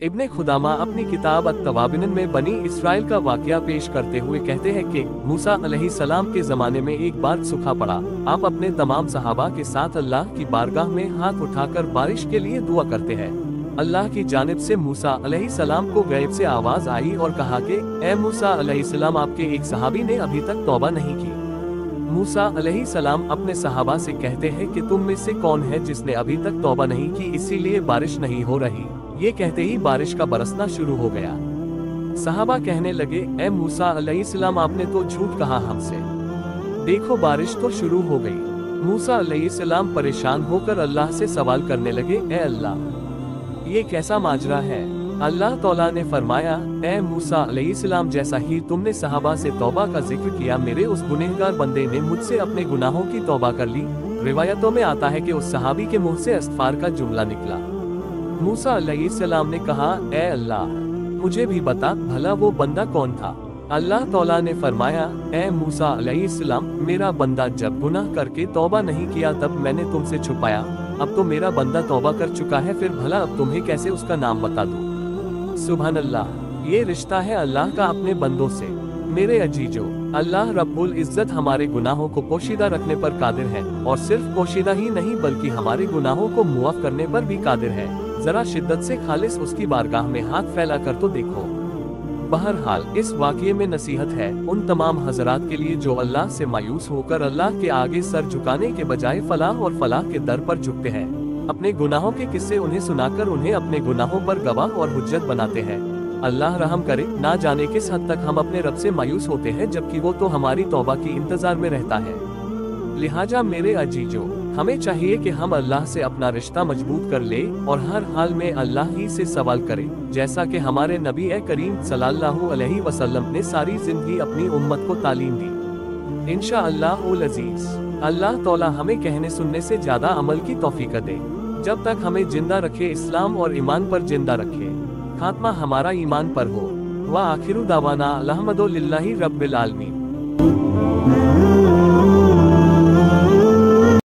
इब्ने खुदामा अपनी किताब अत-तवाबिन में बनी इसराइल का वाकया पेश करते हुए कहते हैं कि मूसा अलैहिस्सलाम के ज़माने में एक बार सूखा पड़ा। आप अपने तमाम सहाबा के साथ अल्लाह की बारगाह में हाथ उठाकर बारिश के लिए दुआ करते हैं। अल्लाह की जानिब से मूसा अलैहिस्सलाम को गैब से आवाज़ आई और कहा कि ए मूसा अलैहिस्सलाम, आपके एक सहाबी ने अभी तक तौबा नहीं की। मूसा अलैहिस्सलाम अपने सहाबा से कहते हैं कि तुम में से कौन है जिसने अभी तक तौबा नहीं की, इसीलिए बारिश नहीं हो रही। ये कहते ही बारिश का बरसना शुरू हो गया। सहाबा कहने लगे, ए मूसा अलैहिस्सलाम, आपने तो झूठ कहा हमसे, देखो बारिश तो शुरू हो गई। मूसा अलैहिस्सलाम परेशान होकर अल्लाह से सवाल करने लगे, ए अल्लाह, ये कैसा माजरा है? अल्लाह तौला ने फरमाया, ए मूसा अलैहिस्सलाम, जैसा ही तुमने सहाबा से तौबा का जिक्र किया, मेरे उस गुनहगार बंदे ने मुझसे अपने गुनाहों की तौबा कर ली। रिवायतों में आता है कि उस सहाबी के मुंह से इस्तग़फ़ार का जुमला निकला। मूसा अलैहिस्सलाम ने कहा, ए अल्लाह, मुझे भी बता भला वो बंदा कौन था? अल्लाह तौला ने फरमाया, ए मूसा अलैहिस्सलाम, मेरा बंदा जब गुनाह करके तौबा नहीं किया तब मैंने तुमसे छुपाया। अब तो मेरा बंदा तौबा कर चुका है, फिर भला अब तुम्हें कैसे उसका नाम बता दूं? सुभान अल्लाह, ये रिश्ता है अल्लाह का अपने बंदों से। मेरे अजीजों, अल्लाह रब्बुल इज्जत हमारे गुनाहों को पोशीदा रखने पर कादिर है, और सिर्फ पोशीदा ही नहीं बल्कि हमारे गुनाहों को मुआफ करने पर भी कादिर है। जरा शिद्दत से खालिस उसकी बारगाह में हाथ फैला कर तो देखो। बहरहाल इस वाक़ये में नसीहत है उन तमाम हजरात के लिए जो अल्लाह से मायूस होकर अल्लाह के आगे सर झुकाने के बजाय फलाह और फलाह के दर पर झुकते हैं। अपने गुनाहों के किस्से उन्हें सुनाकर उन्हें अपने गुनाहों पर गवाह और हुज्जत बनाते हैं। अल्लाह रहम करे, ना जाने किस हद तक हम अपने रब से मायूस होते हैं जबकि वो तो हमारी तौबा की इंतजार में रहता है। लिहाजा मेरे अजीजों, हमें चाहिए कि हम अल्लाह से अपना रिश्ता मजबूत कर ले और हर हाल में अल्लाह ही से सवाल करें, जैसा कि हमारे नबी करीम सल्लल्लाहु अलैहि वसल्लम ने सारी जिंदगी अपनी उम्मत को तालीम दी। इंशाअल्लाहुल अजीज, अल्लाह तौला हमें कहने सुनने से ज्यादा अमल की तौफीक दे। जब तक हमें जिंदा रखे, इस्लाम और ईमान पर जिंदा रखे, खात्मा हमारा ईमान पर हो। व आखिरु दावाना अल्हम्दुलिल्लाहि रब्बिल आलमीन।